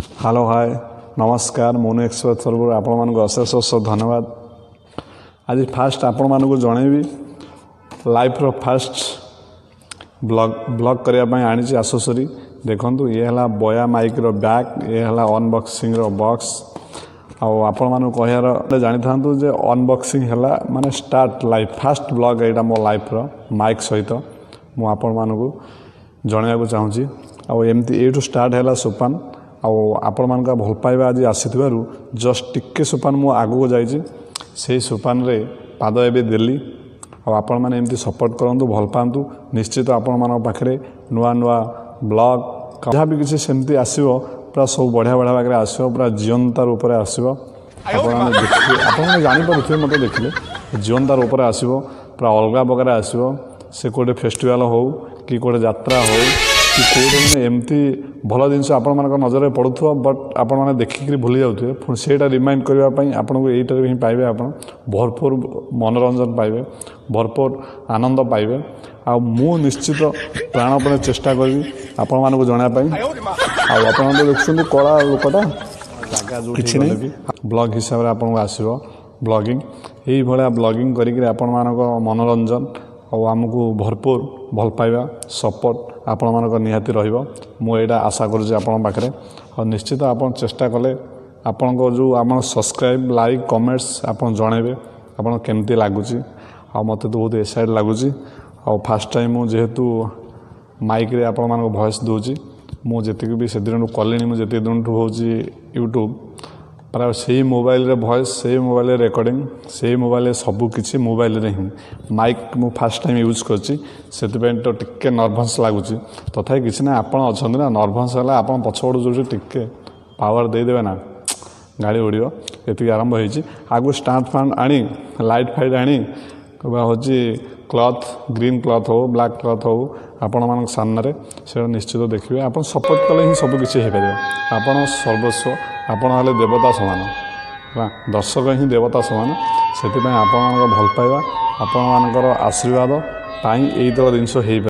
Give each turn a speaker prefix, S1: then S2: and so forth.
S1: Hello hi नमस्कार Monu express तरफ आपण मानक अशेष अशेष धन्यवाद। आज फास्ट आपण मानक जनइबी लाइफ रो फास्ट ब्लॉग करने आनी आसेसरी देखु ये है बया माइक रो बैक ये है अनबॉक्सिंग रो बॉक्स आपण मानक कहार जानी था जे अनबॉक्सिंग है माने स्टार्ट लाइफ फास्ट ब्लॉग यहाँ मो लाइफ रो माइक सहित मु आपण मानक जनवाक चाहूँगी आमती ये स्टार्ट है सोपान आपण मान भल पाइबा आज आसी जस्ट टिके सोपान मु आगू जाइए सोपान रे पाद एवं देली आपण मैंने एमती सपोर्ट करूँ भल पातु निश्चित आपण मान पाखे नुआ नुआ ब्लॉग जहाँ भी किसी सेमती आसो पूरा सब बढ़िया बढ़िया भाग आसो पूरा जीवनता रूप से आसो आपने जानीपे मत देखिले जीवनता रूप से आसो पूरा अलग प्रकार आसो से कोटे फेस्टिवल हो कि कोटे यात्रा हो कि कौटे मैंने एमती भल जिन आपण मान नजर पड़ुव बट आपण मैंने देखिक भूली जाऊे पुणी से रिमाइंड करने आपको यहीटर ही पाइबे आप भरपूर मनोरंजन पाइबे भरपूर आनंद पाइबे आ मु निश्चित प्राणपणे चेष्टा करी आपण मानक जानापी आप देखुं कला लोकटा किसी नहीं ब्लॉग हिसाब से आपको आसो ब्लॉगिंग यही भाया ब्लॉगिंग करी आपण मानक मनोरंजन और आमको भरपूर भल पाइबा सपोर्ट आपण मानक निहाती रहिबो मुझे आशा करुँचे आपण पाखे और निश्चित आप चेष्टा कले आपण को जो आम सब्सक्राइब लाइक कमेंट्स आप जनइबे आपन केमती लगुच मत तो बहुत एक्साइट लगुच फास्ट टाइम जेहेतु माइक रे आपण मानक वॉइस दूची मुझे भी से दिन कली मुझे दिन हूँ यूट्यूब प्राय से मोबाइल रे वॉइस से मोबाइल रे रिकॉर्डिंग से मोबाइल रे सबू किसी मोबाइल रे ही माइक मु फास्ट टाइम यूज करछि तो टिके नर्भस लगुच तथा किसी ना आप अच्छा ना नर्भस है आप पछपड़ जो टिके पावर देदेवे ना गाड़ी उड़ो ये आरंभ होती आगु स्टांड फैंड आनी लाइट फाइट आनी हूँ क्लथ ग्रीन क्लथ हो ब्लैक क्लथ हो आपण मान सामने से निश्चित देखिए आप सपोर्ट कले ही सबकिछि हो पार आप सर्वस्व आपण हेले देवता सामान दर्शक ही देवता सामान से भल पाइबा आपण मानकर आशीर्वाद पाई यही तरह जिनस हो